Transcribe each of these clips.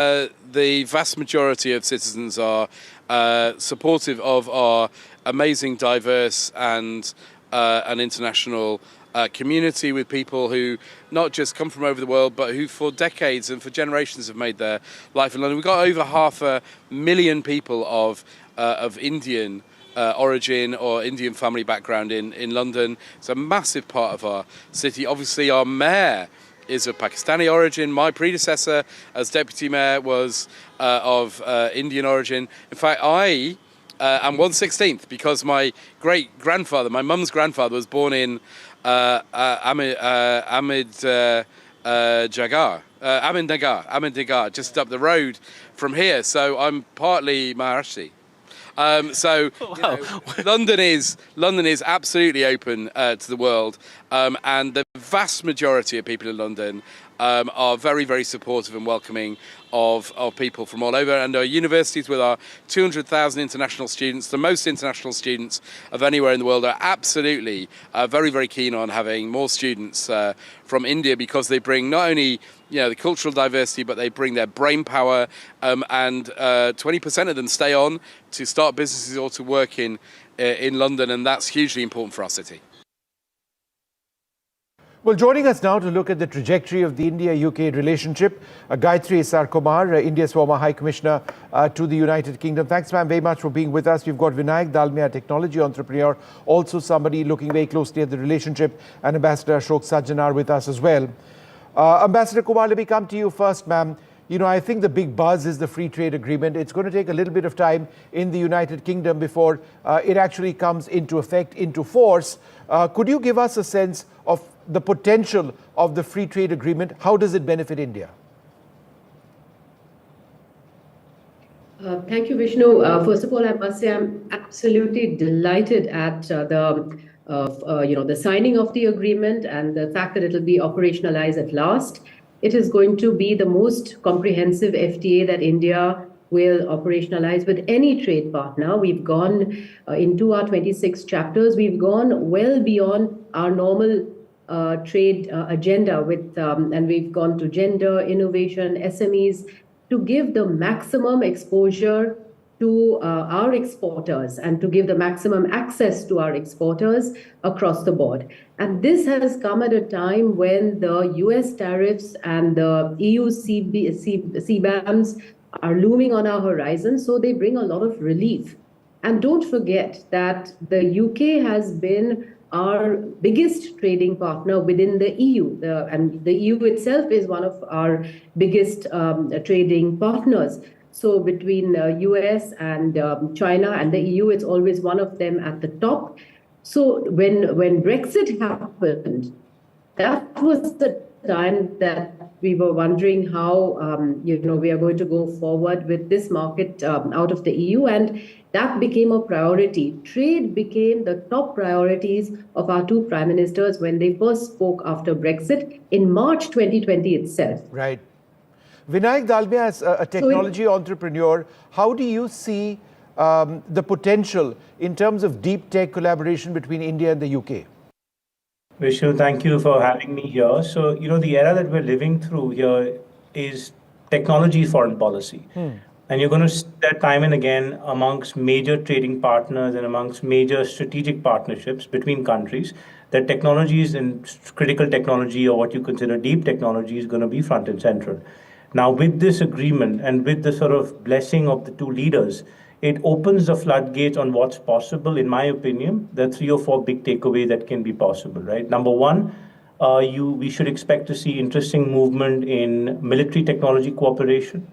The vast majority of citizens are supportive of our amazing, diverse and international community with people who not just come from over the world, but who for decades and for generations have made their life in London. We've got over 500,000 people of Indian origin or Indian family background in London. It's a massive part of our city. Obviously, our mayor is of Pakistani origin. My predecessor as deputy mayor was of Indian origin. In fact, I am 1/16th because my great-grandfather, my mum's grandfather, was born in Ahmednagar, just up the road from here. So I'm partly Maharashtra. London is absolutely open to the world, and the vast majority of people in London are very, very supportive and welcoming of people from all over. And our universities, with our 200,000 international students, the most international students of anywhere in the world, are absolutely very, very keen on having more students from India, because they bring not only the cultural diversity, but they bring their brain power, and 20% of them stay on to start businesses or to work in London, and that's hugely important for our city. Well, joining us now to look at the trajectory of the India-UK relationship, Gayatri Sarkumar, India's former High Commissioner to the United Kingdom. Thanks, ma'am, very much for being with us. We've got Vinayak Dalmia, technology entrepreneur, also somebody looking very closely at the relationship, and Ambassador Ashok Sajjanar with us as well. Ambassador Kumar, let me come to you first, ma'am. I think the big buzz is the free trade agreement. It's going to take a little bit of time in the United Kingdom before it actually comes into effect, into force. Could you give us a sense of the potential of the free trade agreement? How does it benefit India? Thank you, Vishnu. First of all, I must say I'm absolutely delighted at the signing of the agreement and the fact that it will be operationalized at last. It is going to be the most comprehensive FTA that India will operationalize with any trade partner. We've gone into our 26 chapters. We've gone well beyond our normal trade agenda and we've gone to gender, innovation, SMEs, to give the maximum exposure to our exporters and to give the maximum access to our exporters across the board. And this has come at a time when the US tariffs and the EU CBAMs are looming on our horizon, so they bring a lot of relief. And don't forget that the UK has been our biggest trading partner within the EU, and the EU itself is one of our biggest trading partners. So between US and China and the EU, it's always one of them at the top. So when Brexit happened, that was the time that we were wondering how we are going to go forward with this market out of the EU, and that became a priority. Trade became the top priorities of our two prime ministers when they first spoke after Brexit in March 2020 itself. Right. Vinayak Dalmia, as a technology entrepreneur, how do you see the potential in terms of deep tech collaboration between India and the UK? Vishnu, thank you for having me here. So, the era that we're living through here is technology foreign policy. And you're going to see that time and again amongst major trading partners and amongst major strategic partnerships between countries, that technologies and critical technology, or what you consider deep technology, is going to be front and central. Now, with this agreement and with the sort of blessing of the two leaders, it opens the floodgates on what's possible. In my opinion, there are 3 or 4 big takeaways that can be possible, right? Number one, we should expect to see interesting movement in military technology cooperation.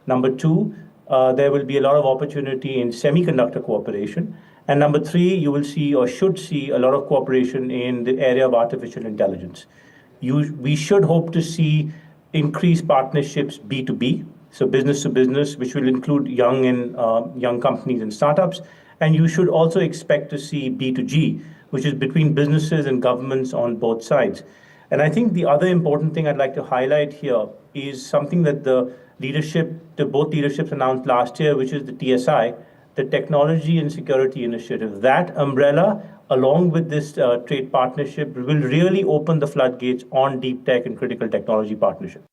Number two, there will be a lot of opportunity in semiconductor cooperation. And number 3, you will see or should see a lot of cooperation in the area of artificial intelligence. We should hope to see increased partnerships B2B, so business to business, which will include young companies and startups. And you should also expect to see B2G, which is between businesses and governments on both sides. And I think the other important thing I'd like to highlight here is something that both leaderships announced last year, which is the TSI, the Technology and Security Initiative. That umbrella, along with this trade partnership, will really open the floodgates on deep tech and critical technology partnership.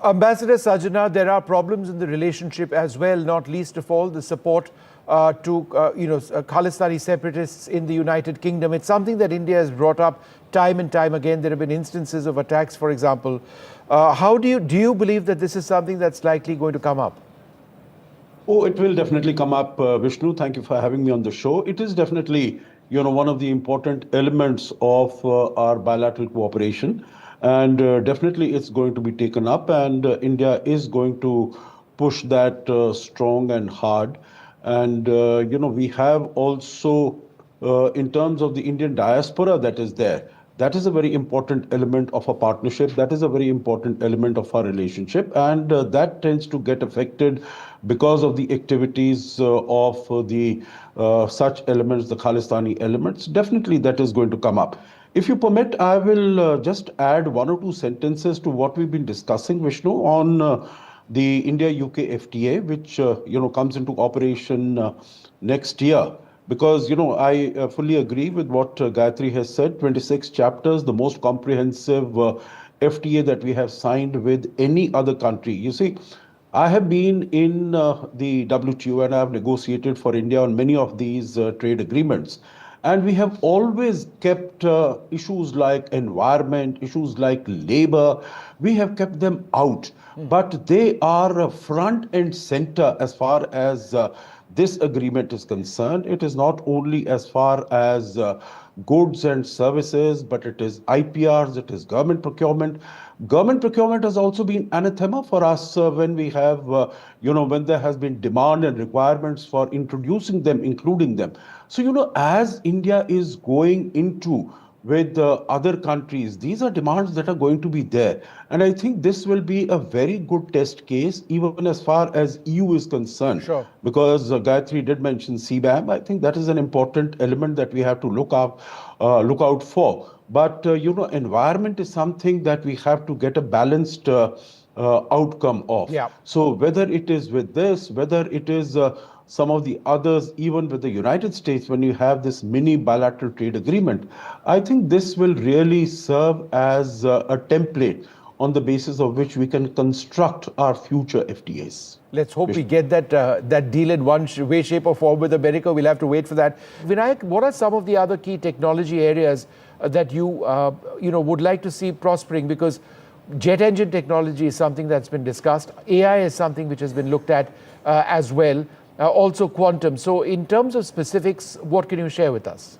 Ambassador Sajana, there are problems in the relationship as well, not least of all the support to Khalistani separatists in the United Kingdom. It's something that India has brought up time and time again. There have been instances of attacks, for example. How do you believe that this is something that's likely going to come up? Oh, it will definitely come up, Vishnu. Thank you for having me on the show. It is definitely, one of the important elements of our bilateral cooperation, and definitely it's going to be taken up, and India is going to push that strong and hard. And we have also, in terms of the Indian diaspora that is there. That is a very important element of a partnership. That is a very important element of our relationship. And that tends to get affected because of the activities of the such elements, the Khalistani elements. Definitely that is going to come up. If you permit, I will just add one or two sentences to what we've been discussing, Vishnu, on the India-UK FTA, which, comes into operation next year. Because, I fully agree with what Gayatri has said, 26 chapters, the most comprehensive FTA that we have signed with any other country. You see, I have been in the WTO and I have negotiated for India on many of these trade agreements. And we have always kept issues like environment, issues like labor, we have kept them out. But they are front and center as far as this agreement is concerned. It is not only as far as goods and services, but it is IPRs, it is government procurement. Government procurement has also been anathema for us when we have, when there has been demand and requirements for introducing them, including them. So, as India is going into with other countries, these are demands that are going to be there. And I think this will be a very good test case, even as far as EU is concerned. Sure. Because Gayatri did mention CBAM. I think that is an important element that we have to look out for. But, environment is something that we have to get a balanced outcome of. Yeah. So whether it is with this, whether it is some of the others, even with the United States, when you have this mini bilateral trade agreement, I think this will really serve as a template on the basis of which we can construct our future FTAs. Let's hope we get that deal in one way, shape or form with America. We'll have to wait for that. Vinayak, what are some of the other key technology areas that you would like to see prospering? Because jet engine technology is something that's been discussed. AI is something which has been looked at as well. Also quantum. So in terms of specifics, what can you share with us?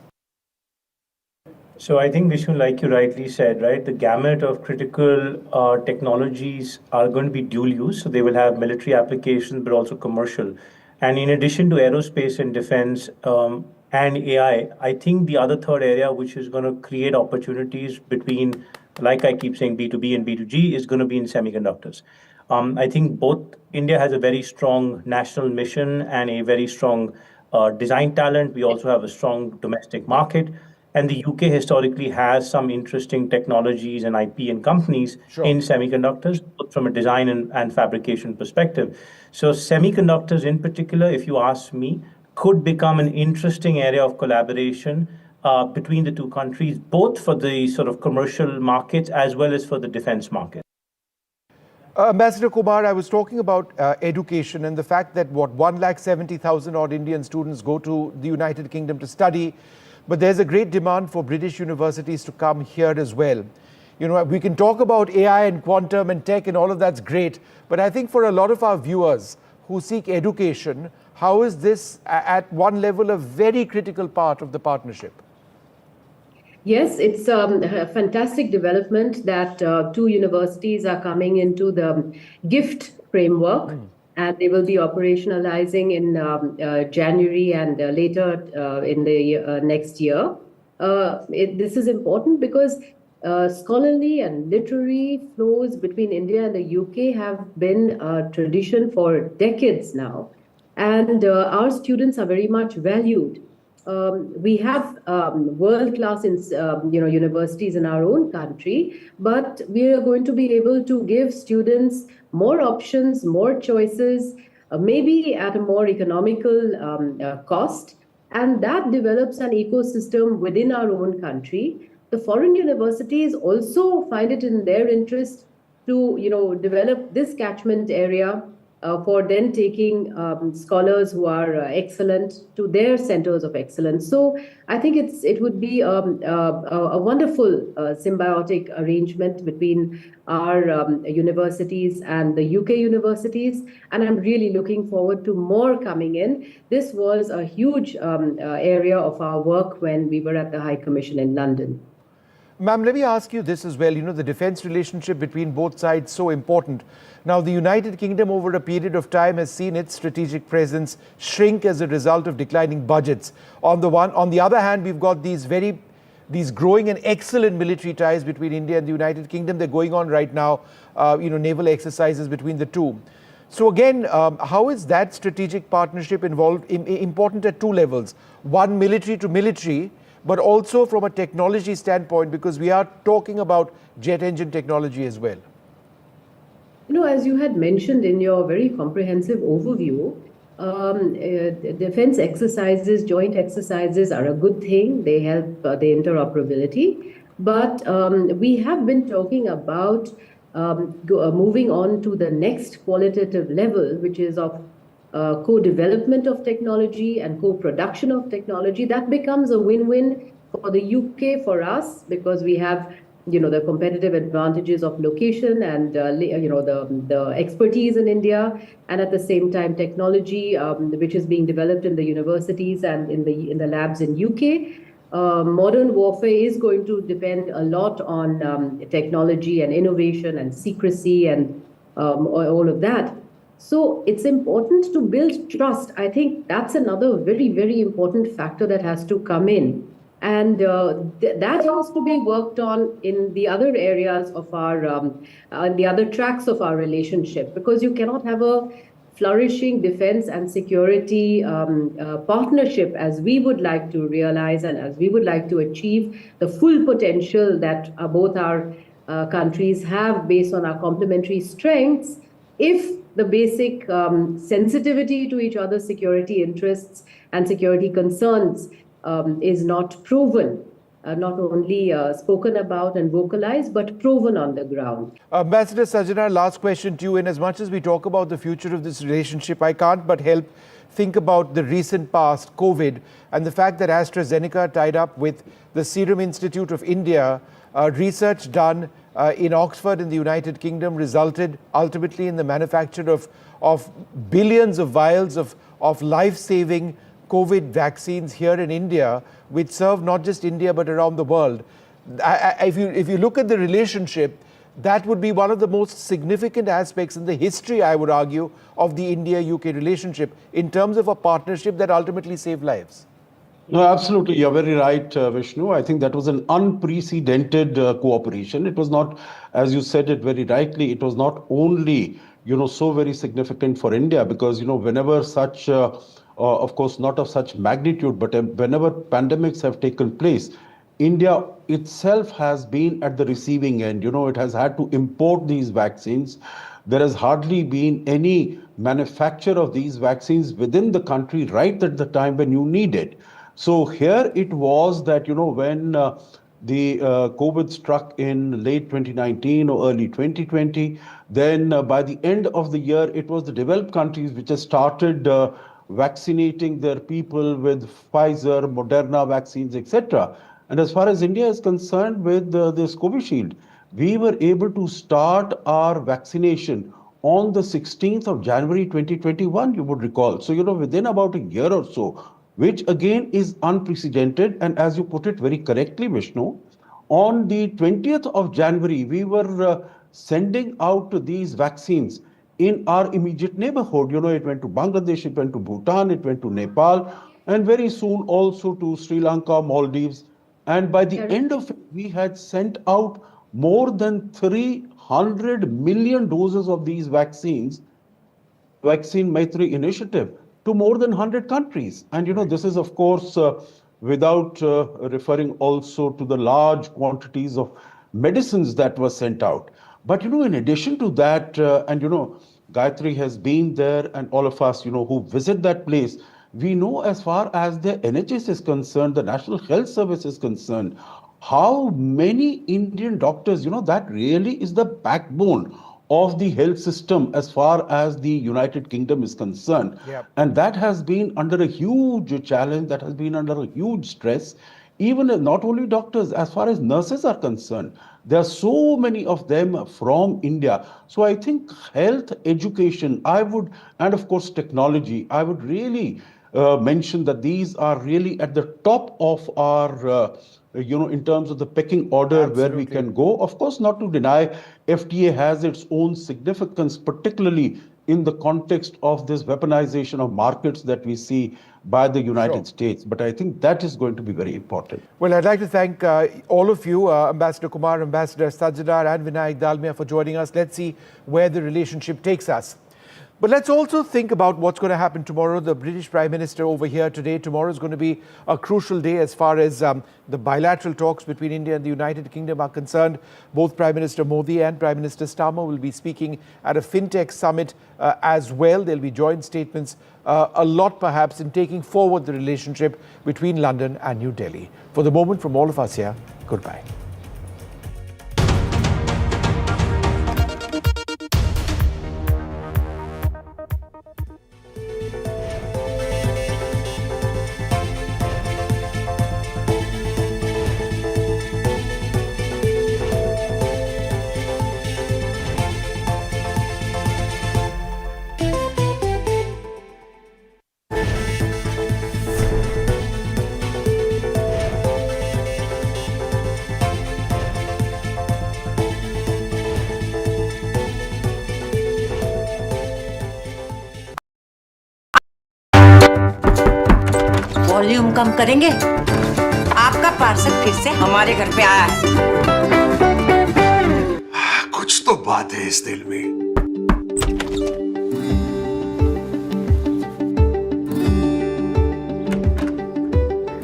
So I think, Vishnu, like you rightly said, right, the gamut of critical technologies are going to be dual use. So they will have military applications, but also commercial. And in addition to aerospace and defense and AI, I think the other third area, which is going to create opportunities between, like I keep saying, B2B and B2G, is going to be in semiconductors. I think India has a very strong national mission and a very strong design talent. We also have a strong domestic market. And the UK historically has some interesting technologies and IP and companies in semiconductors, both from a design and fabrication perspective. So semiconductors in particular, if you ask me, could become an interesting area of collaboration between the two countries, both for the sort of commercial markets as well as for the defense market. Ambassador Kumar, I was talking about education and the fact that 170,000 odd Indian students go to the United Kingdom to study, but there's a great demand for British universities to come here as well. We can talk about AI and quantum and tech and all of that's great, but I think for a lot of our viewers who seek education, how is this at one level a very critical part of the partnership? Yes, it's a fantastic development that two universities are coming into the GIFT framework, and they will be operationalizing in January and later in the next year. This is important because scholarly and literary flows between India and the UK have been a tradition for decades now, and our students are very much valued. We have world-class universities in our own country, but we are going to be able to give students more options, more choices, maybe at a more economical cost, and that develops an ecosystem within our own country. The foreign universities also find it in their interest to, develop this catchment area for then taking scholars who are excellent to their centers of excellence. So I think it would be a wonderful symbiotic arrangement between our universities and the UK universities, and I'm really looking forward to more coming in. This was a huge area of our work when we were at the High Commission in London. Ma'am, let me ask you this as well. The defense relationship between both sides so important. Now, the United Kingdom over a period of time has seen its strategic presence shrink as a result of declining budgets. On the other hand, we've got these growing and excellent military ties between India and the United Kingdom. They're going on right now, naval exercises between the two. So again, how is that strategic partnership important at two levels? One, military to military, but also from a technology standpoint, because we are talking about jet engine technology as well. As you had mentioned in your very comprehensive overview, defense exercises, joint exercises are a good thing. They help the interoperability. But we have been talking about moving on to the next qualitative level, which is of co-development of technology and co-production of technology. That becomes a win-win for the UK, for us, because we have the competitive advantages of location and the expertise in India, and at the same time technology which is being developed in the universities and in the labs in UK. Modern warfare is going to depend a lot on technology and innovation and secrecy and all of that. So it's important to build trust. I think that's another very, very important factor that has to come in. And that has to be worked on in the other areas of our, the other tracks of our relationship, because you cannot have a flourishing defense and security partnership as we would like to realize and as we would like to achieve the full potential that both our countries have based on our complementary strengths, if the basic sensitivity to each other's security interests and security concerns is not proven, not only spoken about and vocalized, but proven on the ground. Ambassador Sajana, last question to you. In as much as we talk about the future of this relationship, I can't but help think about the recent past, COVID, and the fact that AstraZeneca tied up with the Serum Institute of India. Research done in Oxford in the United Kingdom resulted ultimately in the manufacture of billions of vials of life-saving COVID vaccines here in India, which serve not just India but around the world. If you look at the relationship, that would be one of the most significant aspects in the history, I would argue, of the India-UK relationship in terms of a partnership that ultimately saved lives. No, absolutely. You're very right, Vishnu. I think that was an unprecedented cooperation. It was not, as you said it very rightly, it was not only, so very significant for India, because, whenever such, of course, not of such magnitude, but whenever pandemics have taken place, India itself has been at the receiving end. It has had to import these vaccines. There has hardly been any manufacture of these vaccines within the country right at the time when you need it. So here it was that, when the COVID struck in late 2019 or early 2020, then by the end of the year, it was the developed countries which have started vaccinating their people with Pfizer, Moderna vaccines, etc. And as far as India is concerned with this Covishield, we were able to start our vaccination on the 16th of January 2021, you would recall. So, within about a year or so, which again is unprecedented. And as you put it very correctly, Vishnu, on the 20th of January, we were sending out these vaccines in our immediate neighborhood. It went to Bangladesh, it went to Bhutan, it went to Nepal, and very soon also to Sri Lanka, Maldives. And by the end of it, we had sent out more than 300 million doses of these vaccines, Vaccine Maitri initiative, to more than 100 countries. And, this is, of course, without referring also to the large quantities of medicines that were sent out. But, in addition to that, and, Gayatri has been there, and all of us, who visit that place, we know as far as the NHS is concerned, the National Health Service is concerned, how many Indian doctors, that really is the backbone of the health system as far as the United Kingdom is concerned. Yep. And that has been under a huge challenge, that has been under a huge stress. Even not only doctors, as far as nurses are concerned, there are so many of them from India. So I think health, education, and of course technology, I would really mention that these are really at the top of our in terms of the pecking order where we can go. Of course, not to deny, FTA has its own significance, particularly in the context of this weaponization of markets that we see by the United States. But I think that is going to be very important. Well, I'd like to thank all of you, Ambassador Kumar, Ambassador Sajjadar and Vinayak Dalmia for joining us. Let's see where the relationship takes us. But let's also think about what's going to happen tomorrow. The British Prime Minister over here today. Tomorrow is going to be a crucial day as far as the bilateral talks between India and the United Kingdom are concerned. Both Prime Minister Modi and Prime Minister Starmer will be speaking at a fintech summit as well. There'll be joint statements, a lot perhaps in taking forward the relationship between London and New Delhi. For the moment, from all of us here, goodbye. Volume कम करेंगे? आपका parcel फिर से हमारे घर पे आया है। कुछ तो बात है इस दिल में।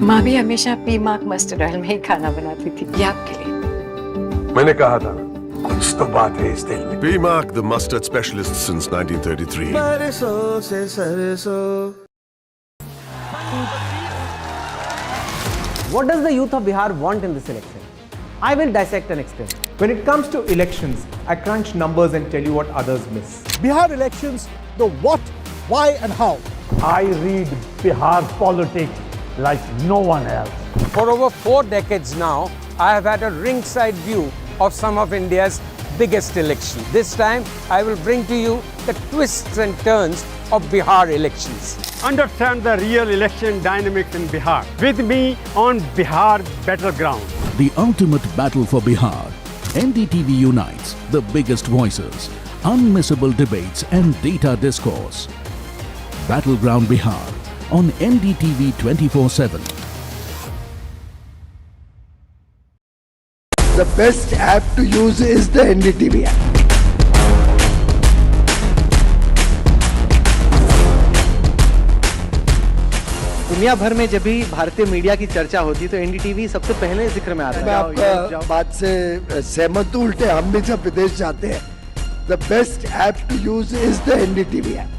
माँ भी हमेशा पीमाक मस्टर्ड ऑयल में ही खाना बनाती थी, ये आपके लिए। मैंने कहा था कुछ तो बात है इस दिल में। P-Mark, the mustard specialist since 1933. What does the youth of Bihar want in this election? I will dissect and explain. When it comes to elections, I crunch numbers and tell you what others miss. Bihar elections, the what, why and how. I read Bihar politics like no one else. For over 4 decades now, I have had a ringside view of some of India's biggest elections. This time, I will bring to you the twists and turns of Bihar elections. Understand the real election dynamics in Bihar. With me on Bihar Battleground. The ultimate battle for Bihar. NDTV unites the biggest voices, unmissable debates and data discourse. Battleground Bihar on NDTV 24/7. The best app to use is the NDTV app. दुनिया भर में जब भी भारतीय media की चर्चा होती है तो एनडीटीवी सबसे पहले जिक्र में आता है। मैं आपका बात से सहमत हूं, उल्टे हम भी जब विदेश जाते हैं, the best app to use is the NDTV app.